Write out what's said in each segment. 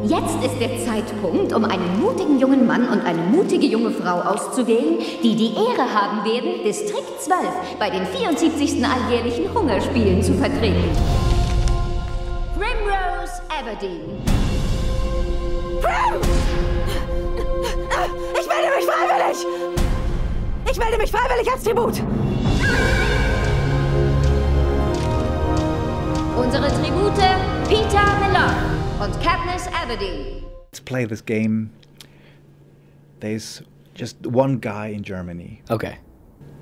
Jetzt ist der Zeitpunkt, um einen mutigen jungen Mann und eine mutige junge Frau auszuwählen, die die Ehre haben werden, Distrikt 12 bei den 74. alljährlichen Hungerspielen zu vertreten. Primrose Aberdeen. Ich melde mich freiwillig! Ich melde mich freiwillig als Tribut! Unsere Tribute Peter Millar und Katniss Everdeen. Let's play this game. There's just one guy in Germany. Okay.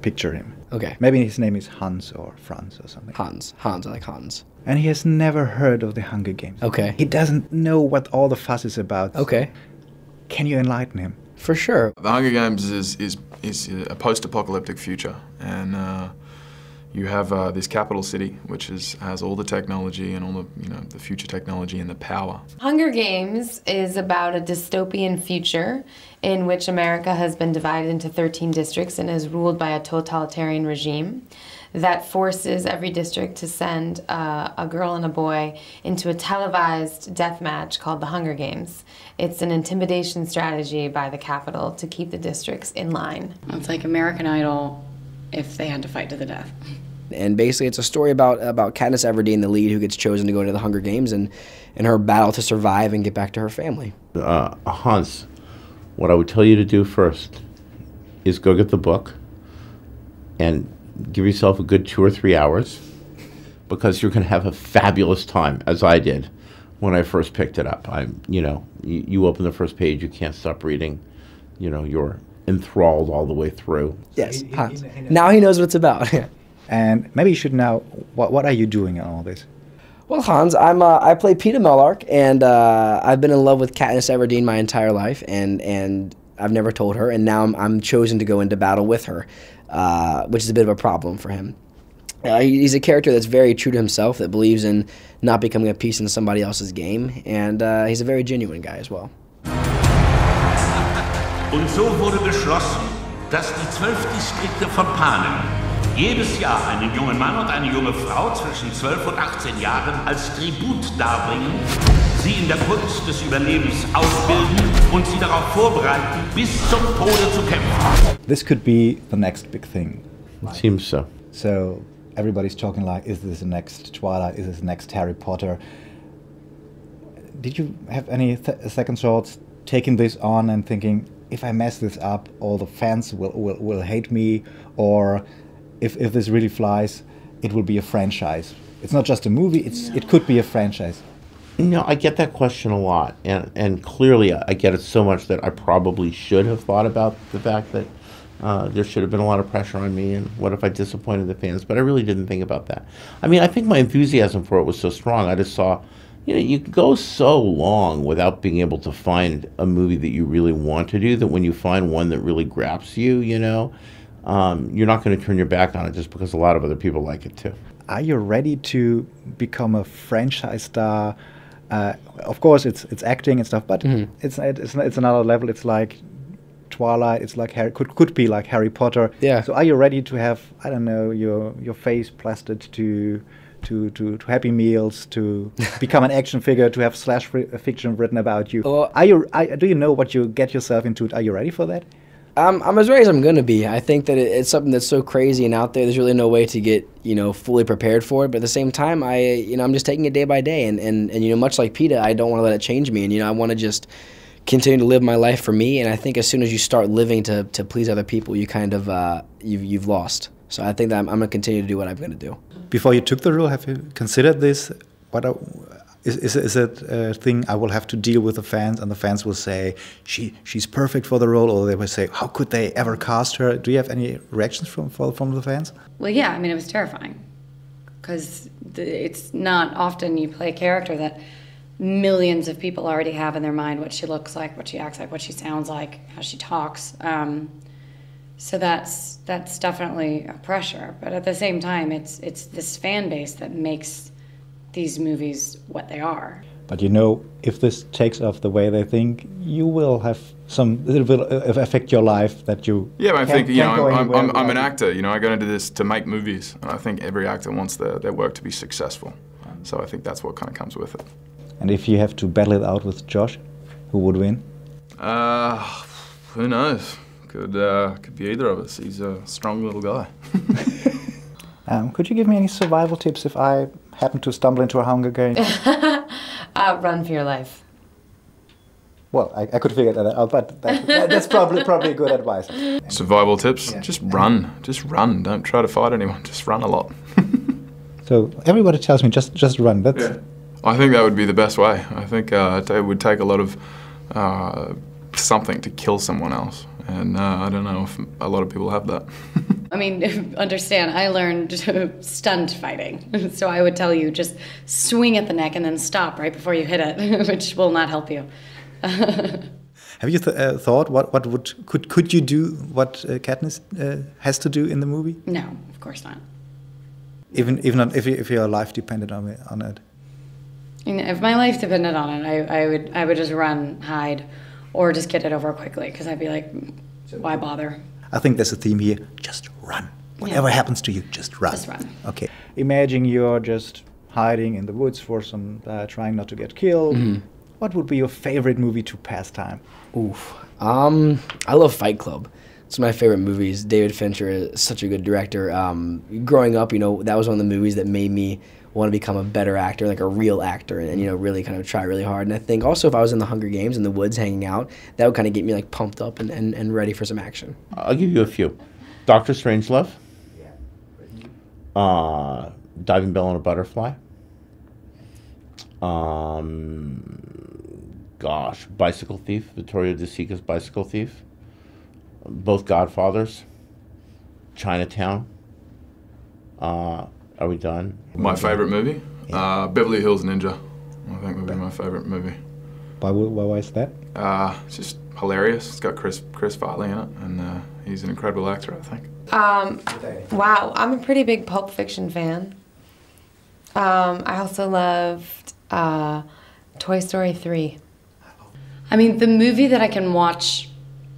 Picture him. Okay. Maybe his name is Hans or Franz or something. Hans. Hans, I like Hans. And he has never heard of the Hunger Games. Okay. He doesn't know what all the fuss is about. Okay. Can you enlighten him? For sure. The Hunger Games is a post-apocalyptic future, and you have this capital city, which has all the technology and all the the future technology and the power. Hunger Games is about a dystopian future in which America has been divided into 13 districts and is ruled by a totalitarian regime that forces every district to send a girl and a boy into a televised death match called the Hunger Games. It's an intimidation strategy by the Capitol to keep the districts in line. It's like American Idol if they had to fight to the death. And basically it's a story about Katniss Everdeen, the lead, who gets chosen to go into the Hunger Games and her battle to survive and get back to her family. Hans, what I would tell you to do first is go get the book and give yourself a good 2 or 3 hours, because you're going to have a fabulous time, as I did when I first picked it up. You open the first page, you can't stop reading. You're enthralled all the way through. Yes, Hans. Now he knows what it's about. And maybe you should know, what are you doing in all this? Well, Hans, I play Peeta Mellark, and I've been in love with Katniss Everdeen my entire life, and I've never told her, and now I'm chosen to go into battle with her, which is a bit of a problem for him. He's a character that's very true to himself, that believes in not becoming a piece in somebody else's game, and he's a very genuine guy as well. Und so wurde beschlossen, dass die 12 Distrikte von Panem jedes Jahr einen jungen Mann und eine junge Frau zwischen 12 und 18 Jahren als Tribut darbringen, sie in der Kunst des Überlebens ausbilden und sie darauf vorbereiten, bis zum Tode zu kämpfen. This could be the next big thing. It seems so. So everybody's talking like, is this the next Twilight? Is this the next Harry Potter? Did you have any second thoughts taking this on and thinking, if I mess this up, all the fans will hate me, or if this really flies, it will be a franchise? It's not just a movie, it could be a franchise. I get that question a lot, and clearly I get it so much that I probably should have thought about the fact that there should have been a lot of pressure on me, and what if I disappointed the fans, but I really didn't think about that. I mean, I think my enthusiasm for it was so strong. I just saw, you go so long without being able to find a movie that you really want to do, that when you find one that really grabs you, you're not going to turn your back on it just because a lot of other people like it too. Are you ready to become a franchise star? Of course, it's acting and stuff, but it's another level. It's like Twilight. It's like could be like Harry Potter. Yeah. So are you ready to have, I don't know, your face plastered to Happy Meals, to become an action figure, to have slash fiction written about you? Do you know what you get yourself into? Are you ready for that? I'm as ready as I'm going to be. I think that it's something that's so crazy and out there. There's really no way to get fully prepared for it. But at the same time, I'm just taking it day by day. And much like Peeta, I don't want to let it change me. And I want to just continue to live my life for me. And I think as soon as you start living to please other people, you kind of you've lost. So I think that I'm going to continue to do what I'm going to do. Before you took the role, have you considered this? Is it a thing I will have to deal with the fans, and the fans will say she's perfect for the role, or they will say, how could they ever cast her? Do you have any reactions from the fans? Well, yeah, I mean, it was terrifying, because it's not often you play a character that millions of people already have in their mind what she looks like, what she acts like, what she sounds like, how she talks. So that's definitely a pressure. But at the same time, it's this fan base that makes these movies what they are. But if this takes off the way they think, you will have some little bit of affect your life that you. Yeah, I think I'm an actor. I go into this to make movies, and I think every actor wants their work to be successful. So I think that's what kind of comes with it. And if you have to battle it out with Josh, who would win? Who knows? Could be either of us. He's a strong little guy. Could you give me any survival tips if I happen to stumble into a Hunger Games? Run for your life. Well, I could figure that out, but that's probably good advice. Survival tips? Yeah. Just run. Just run. Don't try to fight anyone. Just run a lot. So everybody tells me just run. That's. Yeah. I think that would be the best way. I think it would take a lot of something to kill someone else, and I don't know if a lot of people have that. I mean, understand, I learned stunt fighting, so I would tell you just swing at the neck and then stop right before you hit it, which will not help you. Have you thought what could you do what Katniss has to do in the movie? No, of course not. Even if your life depended on it. And if my life depended on it, I would just run, hide, or just get it over quickly because I'd be like, why bother? I think there's a theme here. Just run. Whatever happens to you, just run. Just run. Okay. Imagine you're just hiding in the woods for some, trying not to get killed. Mm-hmm. What would be your favorite movie to pass time? Oof. I love Fight Club. It's one of my favorite movies. David Fincher is such a good director. Growing up, that was one of the movies that made me want to become a better actor, like a real actor, and really kind of try really hard. And I think also if I was in the Hunger Games in the woods hanging out, that would kind of get me like pumped up and ready for some action. I'll give you a few. Dr. Strangelove. Diving Bell and a Butterfly. Bicycle Thief, Vittorio De Sica's Bicycle Thief. Both Godfathers. Chinatown. Are we done? My favorite movie? Yeah. Beverly Hills Ninja. I think would be my favorite movie. Why is that? It's just hilarious. It's got Chris Farley in it, and he's an incredible actor, I think. Wow, I'm a pretty big Pulp Fiction fan. I also loved Toy Story 3. I mean, the movie that I can watch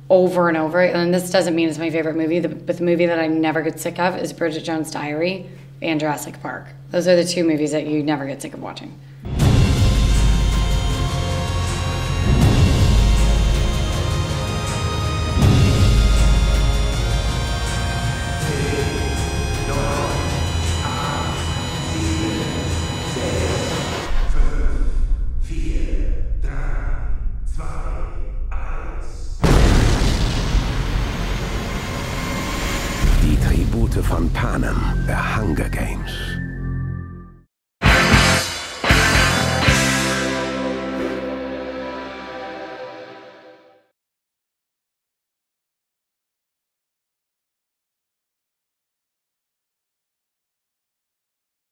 over and over, and this doesn't mean it's my favorite movie, but the movie that I never get sick of is Bridget Jones' Diary and Jurassic Park. Those are the two movies that you never get sick of watching. Die Tribute von Panem, The Hunger Games.